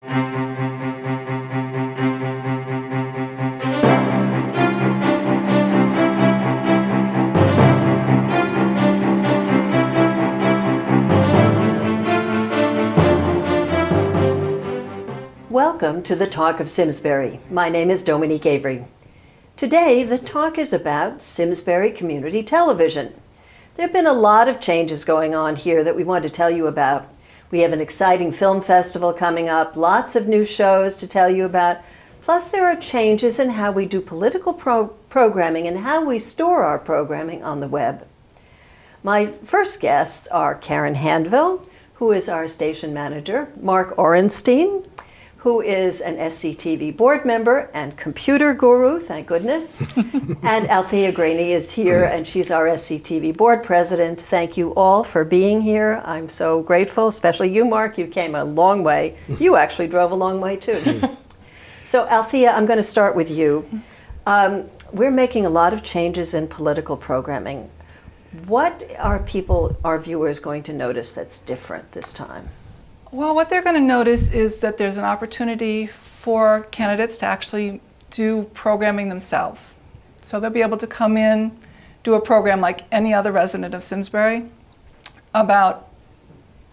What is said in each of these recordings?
Welcome to the Talk of Simsbury. My name is Dominique Avery. Today, the talk is about Simsbury Community Television. There have been a lot of changes going on here that we want to tell you about. We have an exciting film festival coming up, lots of new shows to tell you about. Plus, there are changes in how we do political programming and how we store our programming on the web. My first guests are Karen Handville, who is our station manager, Mark Orenstein, who is an SCTV board member and computer guru, thank goodness. And Althea Graney is here, and she's our SCTV board president. Thank you all for being here. I'm so grateful, especially you, Mark. You came a long way. You actually drove a long way, too. So, Althea, I'm going to start with you. We're making a lot of changes in political programming. What are our viewers going to notice that's different this time? Well, what they're going to notice is that there's an opportunity for candidates to actually do programming themselves. So they'll be able to come in, do a program like any other resident of Simsbury about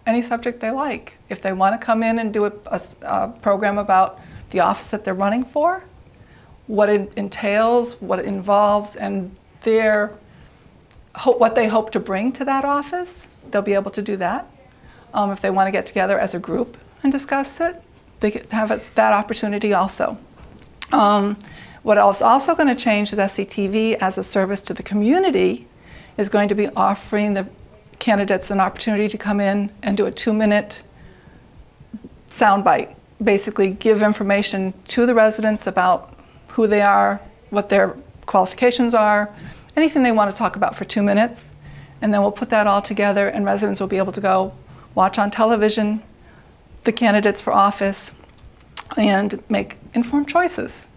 any subject they like. If they want to come in and do a program about the office that they're running for, what it entails, what it involves, and what they hope to bring to that office, they'll be able to do that. If they want to get together as a group and discuss it, they could have that opportunity also. What else also going to change is SCTV as a service to the community is going to be offering the candidates an opportunity to come in and do a 2-minute soundbite. Basically give information to the residents about who they are, what their qualifications are, anything they want to talk about for 2 minutes. And then we'll put that all together and residents will be able to go watch on television the candidates for office and make informed choices.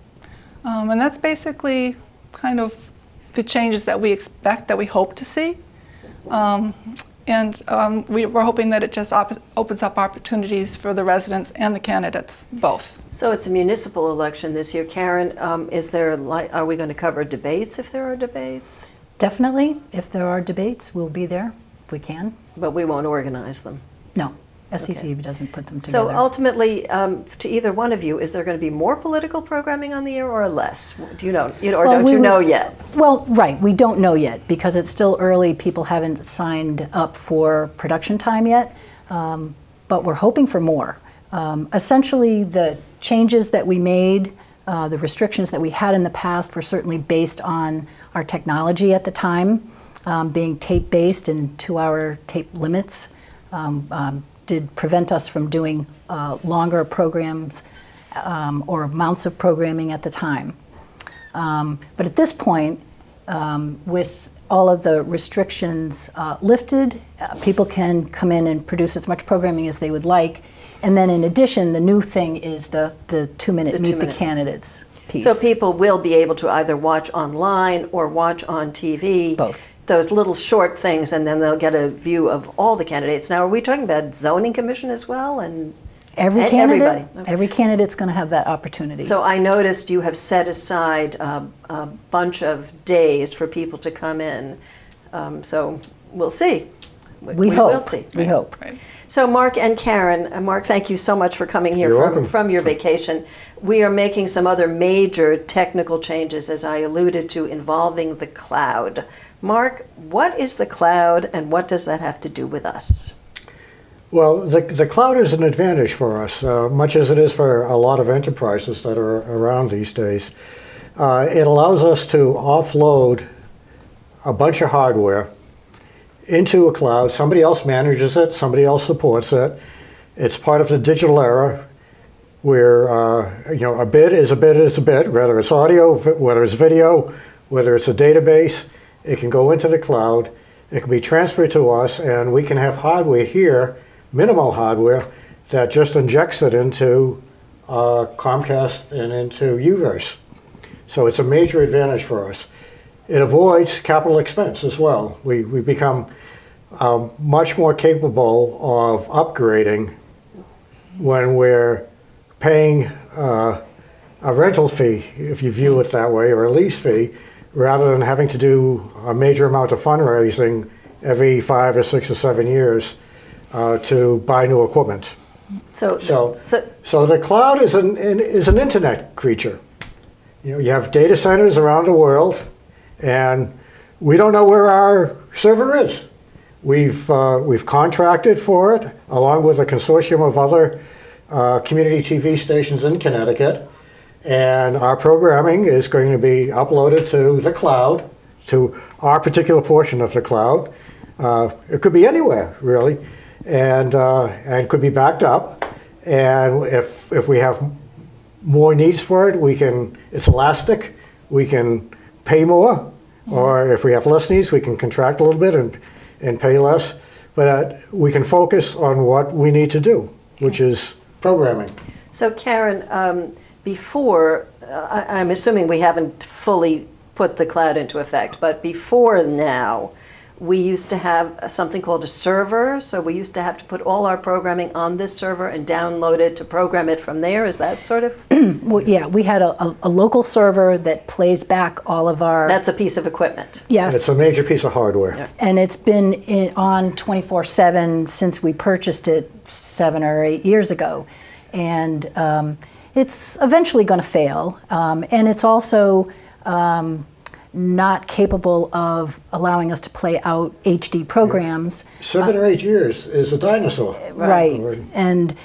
And that's basically kind of the changes that we expect, that we hope to see. We're hoping that it just opens up opportunities for the residents and the candidates, both. So it's a municipal election this year. Karen, are we going to cover debates if there are debates? Definitely. If there are debates, we'll be there if we can. But we won't organize them. No, SCTV doesn't put them together. So ultimately, to either one of you, is there going to be more political programming on the air or less? Do you know, or don't you know yet? Well, right, we don't know yet because it's still early. People haven't signed up for production time yet, but we're hoping for more. Essentially, the changes that we made, the restrictions that we had in the past were certainly based on our technology at the time. Being tape-based and 2-hour tape limits did prevent us from doing longer programs or amounts of programming at the time. But at this point, with all of the restrictions lifted, people can come in and produce as much programming as they would like. And then in addition, the new thing is the 2-minute Meet the Candidates piece. So people will be able to either watch online or watch on TV. Both. Those little short things, and then they'll get a view of all the candidates. Now, are we talking about zoning commission as well? And every candidate, everybody? Okay. Every candidate's going to have that opportunity. So I noticed you have set aside a bunch of days for people to come in. So we'll see. We hope. Will see. We hope. Right. So Mark and Karen, Mark, thank you so much for coming here from your vacation. We are making some other major technical changes, as I alluded to, involving the cloud. Mark, what is the cloud and what does that have to do with us? Well, the cloud is an advantage for us, much as it is for a lot of enterprises that are around these days. It allows us to offload a bunch of hardware into a cloud. Somebody else manages it, somebody else supports it. It's part of the digital era where a bit is a bit is a bit, whether it's audio, whether it's video, whether it's a database. It can go into the cloud, it can be transferred to us, and we can have hardware here, minimal hardware, that just injects it into Comcast and into UVerse. So it's a major advantage for us. It avoids capital expense as well. We become much more capable of upgrading when we're paying a rental fee, if you view it that way, or a lease fee, rather than having to do a major amount of fundraising every 5 or 6 or 7 years to buy new equipment. So the cloud is an internet creature. You have data centers around the world, and we don't know where our server is. We've contracted for it, along with a consortium of other community TV stations in Connecticut, and our programming is going to be uploaded to the cloud, to our particular portion of the cloud. It could be anywhere, really, and could be backed up. And if we have more needs for it, it's elastic, we can pay more, or if we have less needs, we can contract a little bit and pay less. But we can focus on what we need to do, which is programming. So Karen, before, I'm assuming we haven't fully put the cloud into effect, but before now, we used to have something called a server. So we used to have to put all our programming on this server and download it to program it from there. Is that sort of? Well, yeah, we had a local server that plays back all of our... That's a piece of equipment. Yes. It's a major piece of hardware. Yeah. And it's been on 24/7 since we purchased it 7 or 8 years ago. And it's eventually going to fail. And it's also not capable of allowing us to play out HD programs. 7 or 8 years is a dinosaur. Right. And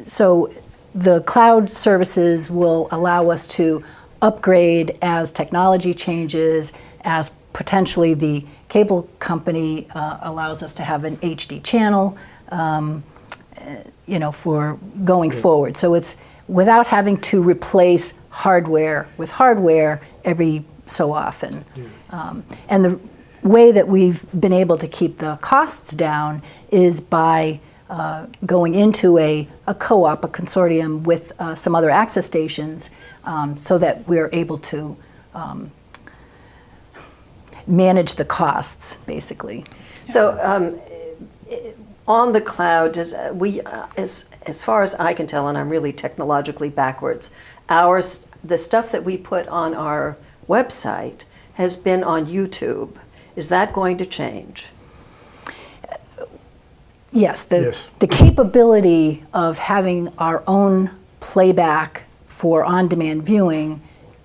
so the cloud services will allow us to upgrade as technology changes, as potentially the cable company allows us to have an HD channel, for going forward. So it's without having to replace hardware with hardware every so often. And the way that we've been able to keep the costs down is by going into a co-op, a consortium with some other access stations, so that we're able to manage the costs, basically. So on the cloud, as far as I can tell, and I'm really technologically backwards, the stuff that we put on our website has been on YouTube. Is that going to change? Yes, Yes. the capability of having our own playback for on-demand viewing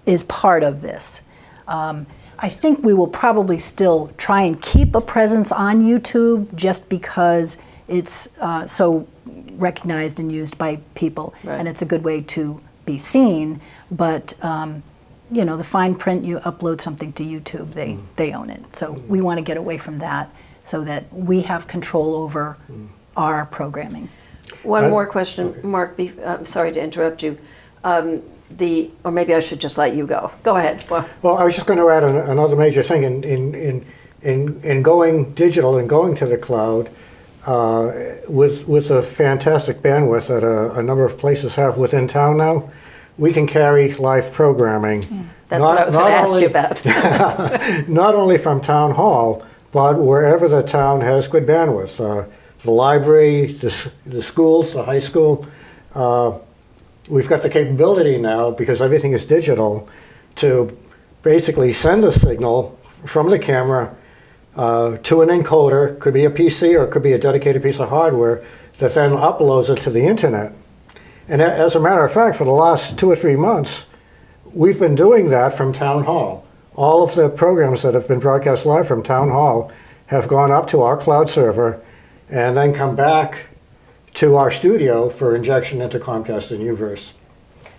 is part of this. I think we will probably still try and keep a presence on YouTube just because it's so recognized and used by people, Right. and it's a good way to be seen. But the fine print, you upload something to YouTube, they own it. So we want to get away from that so that we have control over our programming. One more question, Mark. I'm sorry to interrupt you. Or maybe I should just let you go. Go ahead. Well, I was just going to add another major thing in going digital and going to the cloud with a fantastic bandwidth that a number of places have within town now. We can carry live programming. That's what I was going to ask you about. Not only from town hall, but wherever the town has good bandwidth. The library, the schools, the high school. We've got the capability now, because everything is digital, to basically send a signal from the camera to an encoder, could be a PC or it could be a dedicated piece of hardware, that then uploads it to the internet. And as a matter of fact, for the last 2 or 3 months, we've been doing that from town hall. All of the programs that have been broadcast live from town hall have gone up to our cloud server and then come back to our studio for injection into Comcast and Uverse.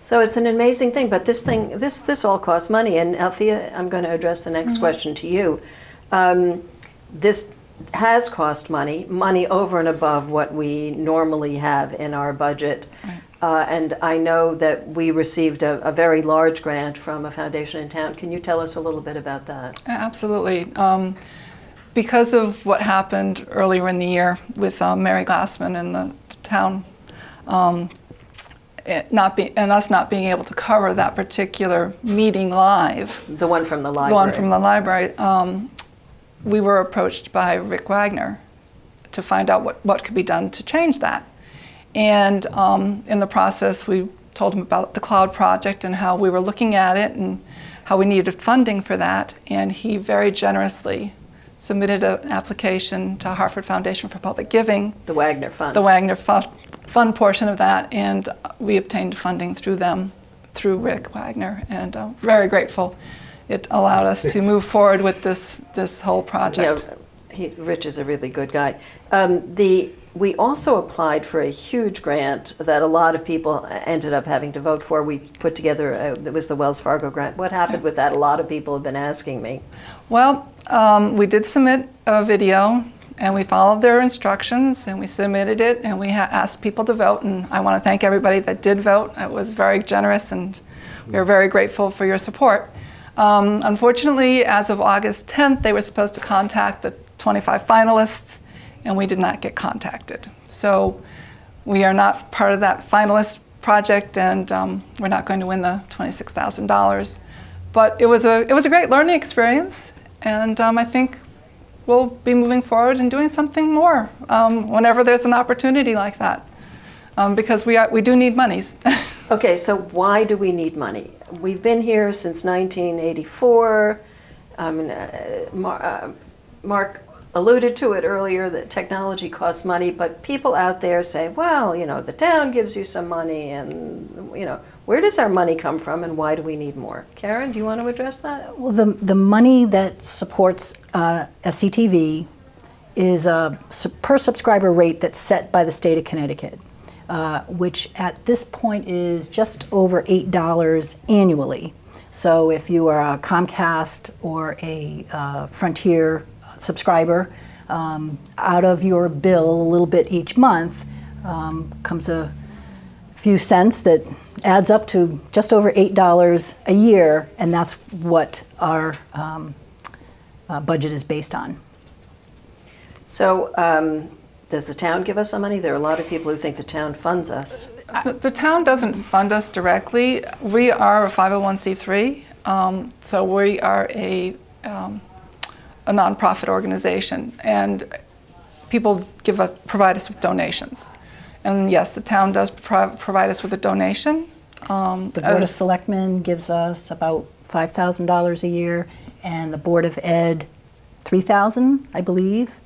So it's an amazing thing, but this all costs money. And Althea, I'm going to address the next question to you. This has cost money over and above what we normally have in our budget. Right. And I know that we received a very large grant from a foundation in town. Can you tell us a little bit about that? Absolutely. Because of what happened earlier in the year with Mary Glassman and the town, and us not being able to cover that particular meeting live. The one from the library. The one from the library. We were approached by Rick Wagner to find out what could be done to change that. And in the process, we told him about the cloud project and how we were looking at it and how we needed funding for that. And he very generously submitted an application to Hartford Foundation for Public Giving. The Wagner Fund. The Wagner Fund portion of that, and we obtained funding through them, through Rick Wagner, and very grateful. It allowed us to move forward with this whole project. Yeah, Rich is a really good guy. We also applied for a huge grant that a lot of people ended up having to vote for. We put together, it was the Wells Fargo grant. What happened with that? A lot of people have been asking me. Well, we did submit a video, and we followed their instructions, and we submitted it, and we asked people to vote, and I want to thank everybody that did vote. It was very generous, and we are very grateful for your support. Unfortunately, as of August 10th, they were supposed to contact the 25 finalists, and we did not get contacted. So we are not part of that finalist project, and we're not going to win the $26,000. But it was a great learning experience, and I think we'll be moving forward and doing something more whenever there's an opportunity like that, because we do need monies. Okay, so why do we need money? We've been here since 1984. Mark alluded to it earlier that technology costs money, but people out there say, well, the town gives you some money, and where does our money come from, and why do we need more? Karen, do you want to address that? Well, the money that supports SCTV is a per subscriber rate that's set by the state of Connecticut, which at this point is just over $8 annually. So if you are a Comcast or a Frontier subscriber, out of your bill a little bit each month comes a few cents that adds up to just over $8 a year, and that's what our budget is based on. So does the town give us some money? There are a lot of people who think the town funds us. The town doesn't fund us directly. We are a 501c3, so we are a nonprofit organization, and people provide us with donations. And yes, the town does provide us with a donation. The Board of Selectmen gives us about $5,000 a year, and the Board of Ed, $3,000, I believe.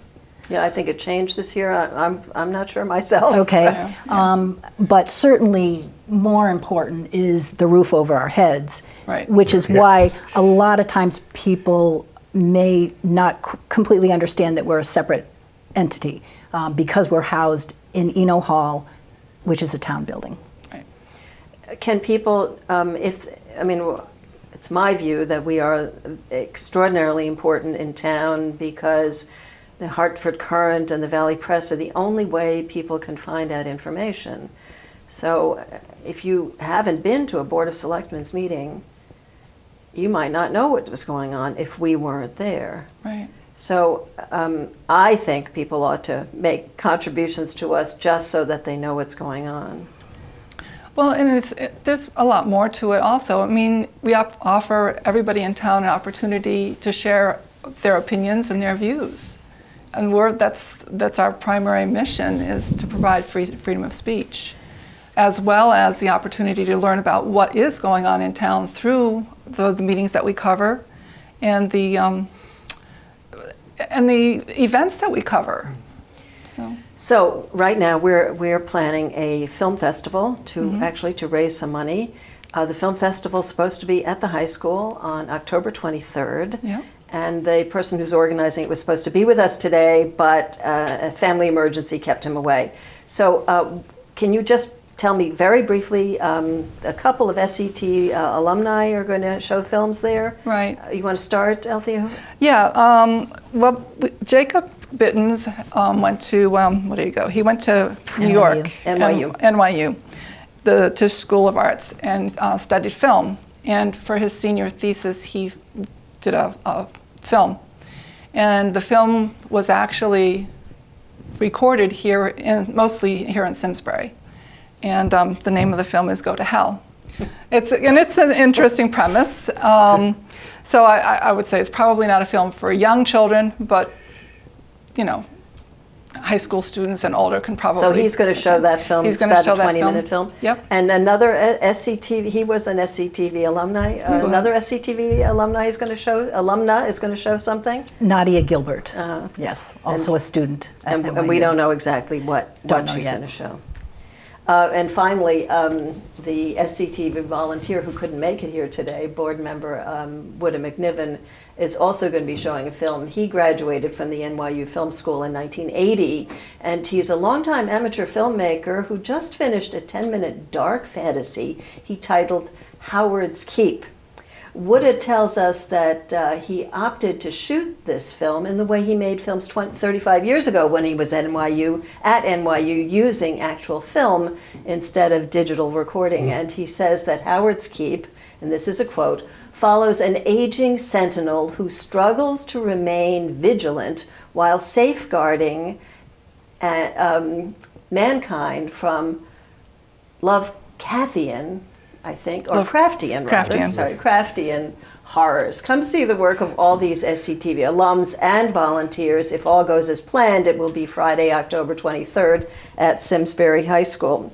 Yeah, I think it changed this year. I'm not sure myself. Okay, Yeah. But certainly more important is the roof over our heads, Right. which is why a lot of times people may not completely understand that we're a separate entity because we're housed in Eno Hall, which is a town building. Can people, it's my view that we are extraordinarily important in town because the Hartford Courant and the Valley Press are the only way people can find out information. So if you haven't been to a Board of Selectmen's meeting, you might not know what was going on if we weren't there. Right. So I think people ought to make contributions to us just so that they know what's going on. Well, and there's a lot more to it also. I mean, we offer everybody in town an opportunity to share their opinions and their views. And that's our primary mission, is to provide freedom of speech, as well as the opportunity to learn about what is going on in town through the meetings that we cover and the events that we cover. So right now we're planning a film festival to raise some money. The film festival is supposed to be at the high school on October 23rd. Yeah. And the person who's organizing it was supposed to be with us today, but a family emergency kept him away. So can you just tell me very briefly, a couple of SCT alumni are going to show films there. Right. You want to start, Althea? Yeah. Well, Jacob Bittens went to, where did he go? He went to New York. NYU. The Tisch School of Arts, and studied film. And for his senior thesis, he did a film. And the film was actually recorded here, mostly here in Simsbury. And the name of the film is Go to Hell. It's an interesting premise. So I would say it's probably not a film for young children, but high school students and older can probably. So he's going to show that film. He's It's going to about show a that 20-minute film. Yep. And another SCTV. He was an SCTV alumni. Another SCTV alumni is going to show. Alumna is going to show something. Nadia Gilbert, yes, also a student at And NYU. we don't know exactly what Don't know she's yet. going to show. And finally, the SCTV volunteer who couldn't make it here today, board member Woody McNiven, is also going to be showing a film. He graduated from the NYU Film School in 1980, and he's a longtime amateur filmmaker who just finished a 10-minute dark fantasy he titled Howard's Keep. Woodard tells us that he opted to shoot this film in the way he made films 35 years ago when he was at NYU using actual film instead of digital recording. And he says that Howard's Keep, and this is a quote, follows an aging sentinel who struggles to remain vigilant while safeguarding mankind from Lovecraftian, I think, or Craftian, rather. Craftian. Sorry, Craftian horrors. Come see the work of all these SCTV alums and volunteers. If all goes as planned, it will be Friday, October 23rd at Simsbury High School.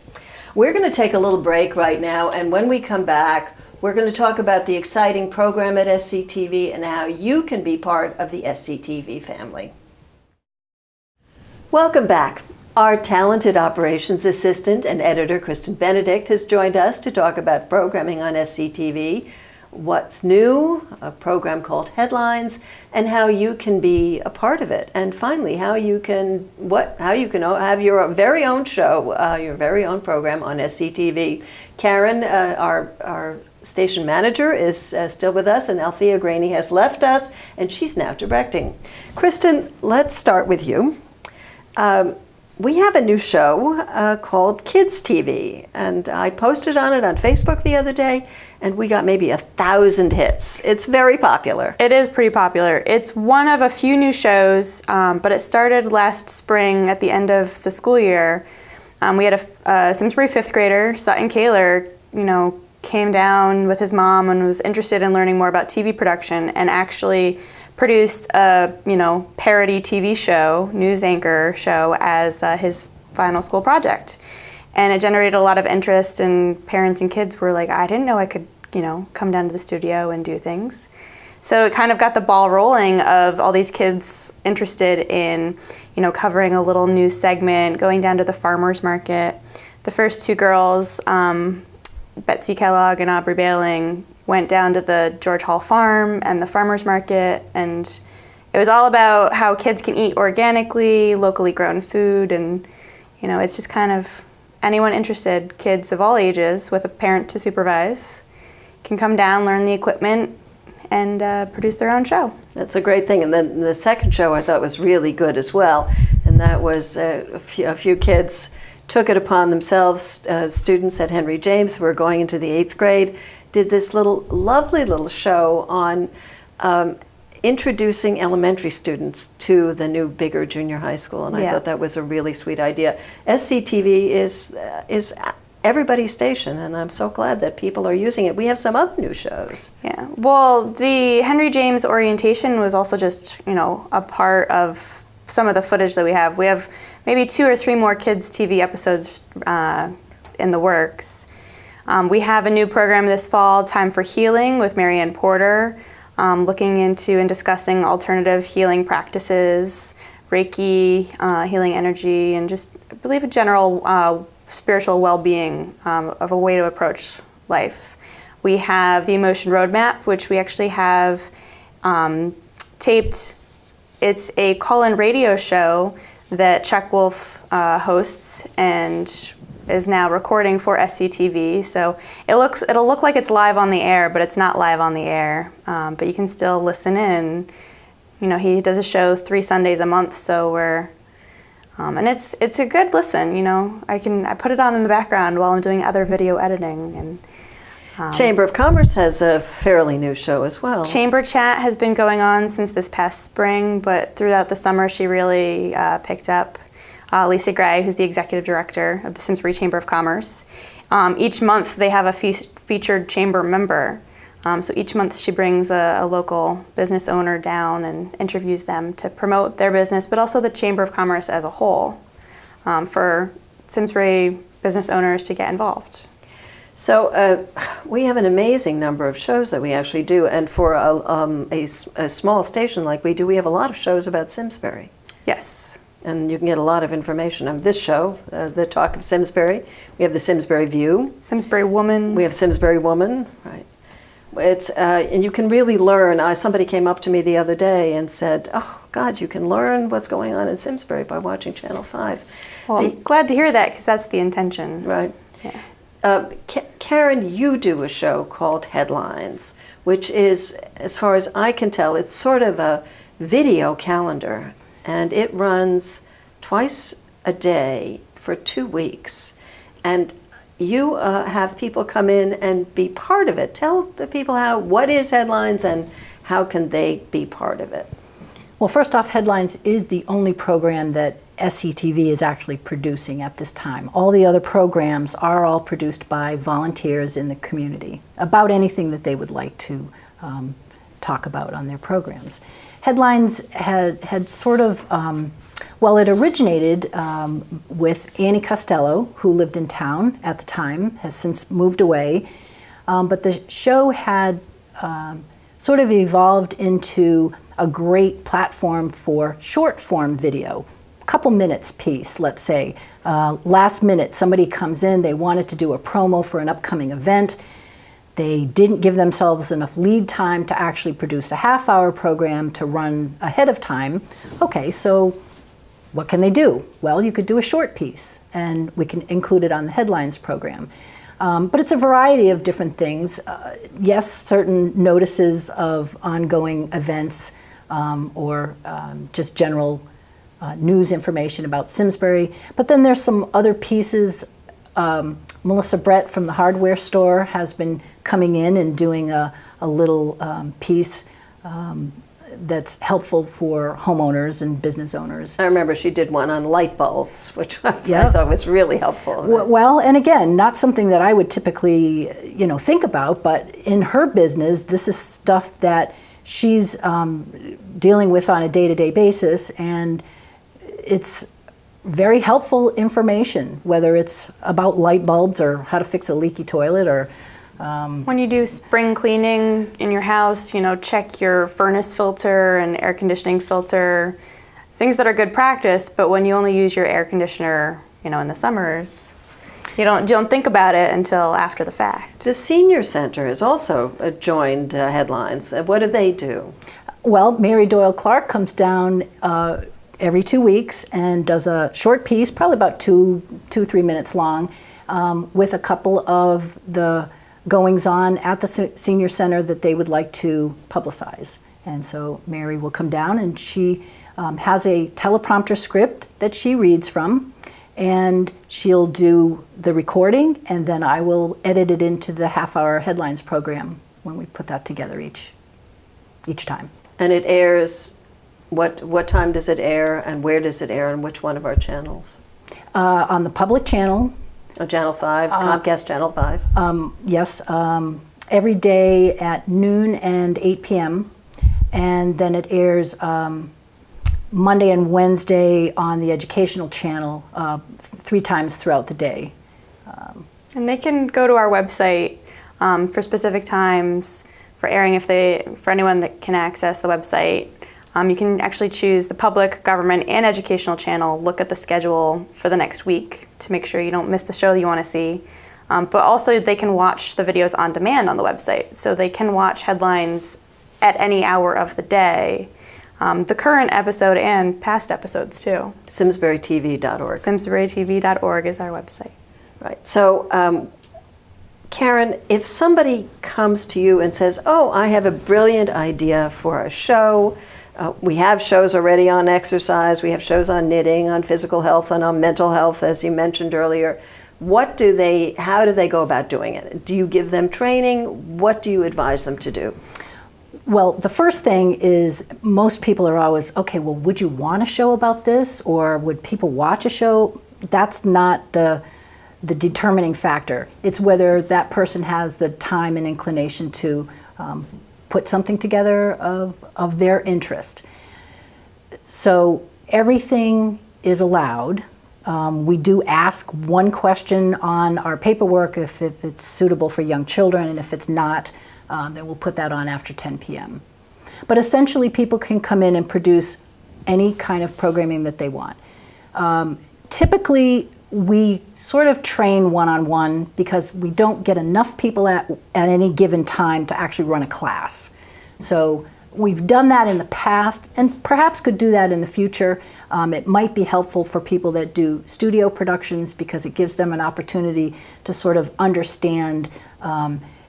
We're going to take a little break right now, and when we come back, we're going to talk about the exciting program at SCTV and how you can be part of the SCTV family. Welcome back. Our talented operations assistant and editor, Kristen Benedict, has joined us to talk about programming on SCTV, what's new, a program called Headlines, and how you can be a part of it. And finally, how you can have your very own show, your very own program on SCTV. Karen, our station manager, is still with us, and Althea Graney has left us, and she's now directing. Kristen, let's start with you. We have a new show called Kids TV, and I posted on it on Facebook the other day, and we got maybe 1,000 hits. It's very popular. It is pretty popular. It's one of a few new shows, but it started last spring at the end of the school year. We had a Simsbury fifth grader, Sutton Kaler, came down with his mom and was interested in learning more about TV production, and actually produced a parody TV show, news anchor show, as his final school project. And it generated a lot of interest, and parents and kids were like, I didn't know I could come down to the studio and do things. So it kind of got the ball rolling of all these kids interested in covering a little news segment, going down to the farmer's market. The first two girls, Betsy Kellogg and Aubrey Bailing, went down to the George Hall farm and the farmer's market, and it was all about how kids can eat organically, locally grown food, and it's just kind of anyone interested, kids of all ages with a parent to supervise, can come down, learn the equipment, and produce their own show. That's a great thing. And then the second show I thought was really good as well, and that was a few kids took it upon themselves, students at Henry James who were going into the 8th grade, did this lovely little show on introducing elementary students to the new, bigger junior high school, and I thought that was a really sweet idea. SCTV is everybody's station, and I'm so glad that people are using it. We have some other new shows. Yeah, well, the Henry James orientation was also just, a part of some of the footage that we have. We have maybe 2 or 3 more kids' TV episodes in the works. We have a new program this fall, Time for Healing, with Marianne Porter, looking into and discussing alternative healing practices, Reiki, healing energy, and just, I believe, a general spiritual well-being of a way to approach life. We have the Emotion Roadmap, which we actually have taped. It's a call-in radio show that Chuck Wolf hosts and is now recording for SCTV. So it'll look like it's live on the air, but it's not live on the air. But you can still listen in. He does a show 3 Sundays a month, so we're and it's a good listen. I put it on in the background while I'm doing other video editing. And Chamber of Commerce has a fairly new show as well. Chamber Chat has been going on since this past spring, but throughout the summer she really picked up. Lisa Gray, who's the executive director of the Simsbury Chamber of Commerce. Each month they have a featured chamber member. So each month she brings a local business owner down and interviews them to promote their business, but also the Chamber of Commerce as a whole, for Simsbury business owners to get involved. So we have an amazing number of shows that we actually do, and for a small station like we do, we have a lot of shows about Simsbury. Yes. And you can get a lot of information on this show, the Talk of Simsbury. We have the Simsbury View. Simsbury Woman. We have Simsbury Woman, right. It's and you can really learn. Somebody came up to me the other day and said, "Oh God, you can learn what's going on in Simsbury by watching Channel 5." Well, I'm glad to hear that, because that's the intention. Right. Yeah. Karen, you do a show called Headlines, which is, as far as I can tell, it's sort of a video calendar, and it runs twice a day for 2 weeks. And you have people come in and be part of it. Tell the people what is Headlines and how can they be part of it? Well, first off, Headlines is the only program that SCTV is actually producing at this time. All the other programs are all produced by volunteers in the community about anything that they would like to talk about on their programs. Headlines had sort of, well, it originated with Annie Costello, who lived in town at the time, has since moved away, but the show had sort of evolved into a great platform for short form video, a couple minutes piece, let's say. Last minute, somebody comes in, they wanted to do a promo for an upcoming event. They didn't give themselves enough lead time to actually produce a half-hour program to run ahead of time. Okay, so what can they do? Well, you could do a short piece, and we can include it on the Headlines program. But it's a variety of different things. Yes, certain notices of ongoing events or just general news information about Simsbury. But then there's some other pieces. Melissa Brett from the hardware store has been coming in and doing a little piece that's helpful for homeowners and business owners. I remember she did one on light bulbs, which I thought was really helpful. Well, and again, not something that I would typically, think about, but in her business, this is stuff that she's dealing with on a day-to-day basis, and it's very helpful information, whether it's about light bulbs or how to fix a leaky toilet or when you do spring cleaning in your house, check your furnace filter and air conditioning filter, things that are good practice, but when you only use your air conditioner, in the summers, you don't think about it until after the fact. The Senior Center has also joined Headlines. What do they do? Well, Mary Doyle Clark comes down every 2 weeks and does a short piece, probably about 2-3 minutes long, with a couple of the goings on at the Senior Center that they would like to publicize. And so Mary will come down, and she has a teleprompter script that she reads from, and she'll do the recording, and then I will edit it into the half-hour Headlines program when we put that together each time. And it airs, what time does it air, and where does it air, and which one of our channels? On the public channel. Oh, Channel 5, Comcast Channel 5? Yes, every day at noon and 8 p.m. And then it airs Monday and Wednesday on the educational channel 3 times throughout the day. And they can go to our website for specific times for airing for anyone that can access the website. You can actually choose the public, government, and educational channel, look at the schedule for the next week to make sure you don't miss the show that you want to see. But also they can watch the videos on demand on the website. So they can watch Headlines at any hour of the day, the current episode and past episodes too. SimsburyTV.org. SimsburyTV.org is our website. Right. So, Karen, if somebody comes to you and says, oh, I have a brilliant idea for a show, we have shows already on exercise, we have shows on knitting, on physical health, and on mental health, as you mentioned earlier. How do they go about doing it? Do you give them training? What do you advise them to do? Well, the first thing is most people are always, okay, well, would you want a show about this? Or would people watch a show? That's not the the determining factor. It's whether that person has the time and inclination to put something together of their interest. So everything is allowed. We do ask one question on our paperwork if it's suitable for young children, and if it's not, then we'll put that on after 10 p.m. But essentially, people can come in and produce any kind of programming that they want. Typically, we sort of train one-on-one because we don't get enough people at any given time to actually run a class. So we've done that in the past and perhaps could do that in the future. It might be helpful for people that do studio productions because it gives them an opportunity to sort of understand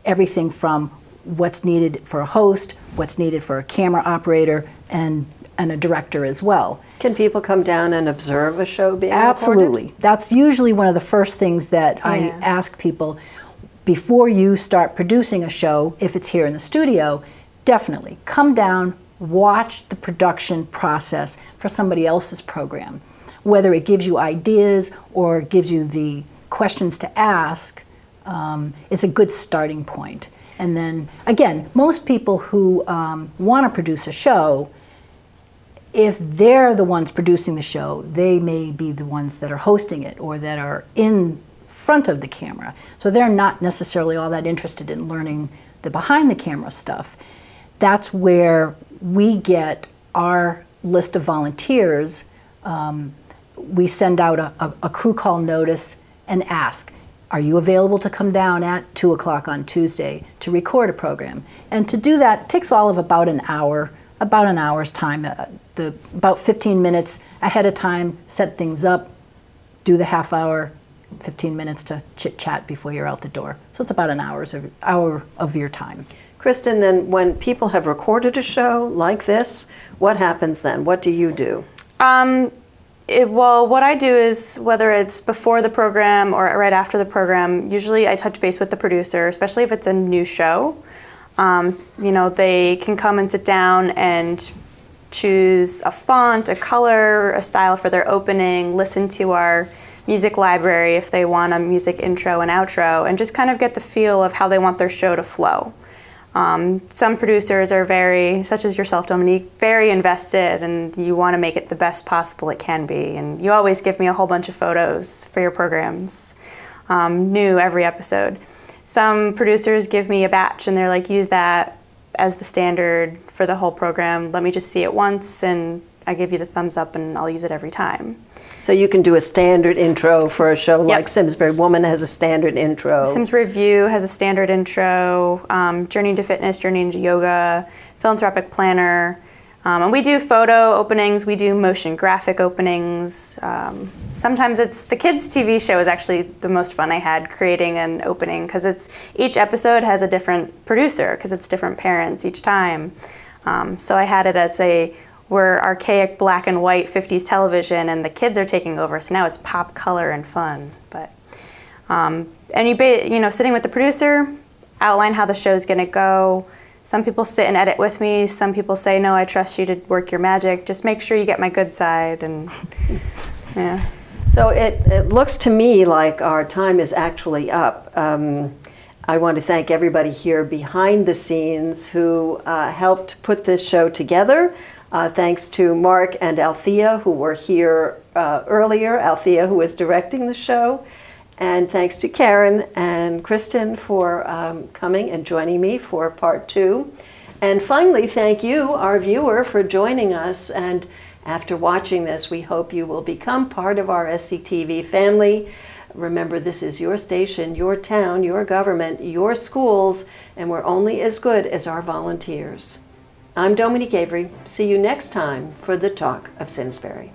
everything from what's needed for a host, what's needed for a camera operator, and a director as well. Can people come down and observe a show being Absolutely. recorded? That's usually one of the first things that I ask people before you start producing a show. If it's here in the studio, definitely come down, watch the production process for somebody else's program. Whether it gives you ideas or gives you the questions to ask, it's a good starting point. And then, again, most people who want to produce a show, if they're the ones producing the show, they may be the ones that are hosting it or that are in front of the camera. So they're not necessarily all that interested in learning the behind the camera stuff. That's where we get our list of volunteers. We send out a crew call notice and ask, are you available to come down at 2 o'clock on Tuesday to record a program? And to do that takes all of about an hour's time, about 15 minutes ahead of time, set things up, do the half hour, 15 minutes to chit chat before you're out the door. So it's about an hour of your time. Kristen, then when people have recorded a show like this, what happens then? What do you do? Well, what I do is, whether it's before the program or right after the program, usually I touch base with the producer, especially if it's a new show. They can come and sit down and choose a font, a color, a style for their opening, listen to our music library if they want a music intro and outro, and just kind of get the feel of how they want their show to flow. Some producers are very, such as yourself, Dominique, very invested, and you want to make it the best possible it can be. And you always give me a whole bunch of photos for your programs, new every episode. Some producers give me a batch and they're like, use that as the standard for the whole program. Let me just see it once and I give you the thumbs up and I'll use it every time. So you can do a standard intro for a show like Simsbury Woman has a standard intro. Simsbury View has a standard intro, Journey into Fitness, Journey into Yoga, Philanthropic Planner. And we do photo openings, we do motion graphic openings. Sometimes it's the kids' TV show is actually the most fun I had creating an opening because each episode has a different producer because it's different parents each time. So I had it as we're archaic black and white 50s television and the kids are taking over, so now it's pop color and fun. But and sitting with the producer, outline how the show's gonna go. Some people sit and edit with me. Some people say, no, I trust you to work your magic. Just make sure you get my good side. And yeah. So it looks to me like our time is actually up. I want to thank everybody here behind the scenes who helped put this show together. Thanks to Mark and Althea, who were here earlier. Althea, who is directing the show. And thanks to Karen and Kristen for coming and joining me for part 2. And finally, thank you, our viewer, for joining us. And after watching this, we hope you will become part of our SCTV family. Remember, this is your station, your town, your government, your schools, and we're only as good as our volunteers. I'm Dominique Avery. See you next time for the Talk of Simsbury.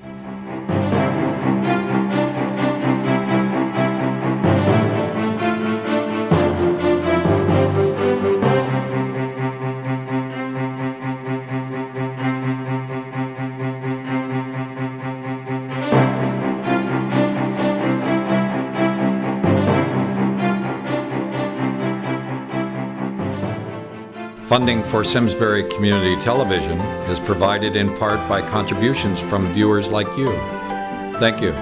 Funding for Simsbury Community Television is provided in part by contributions from viewers like you. Thank you.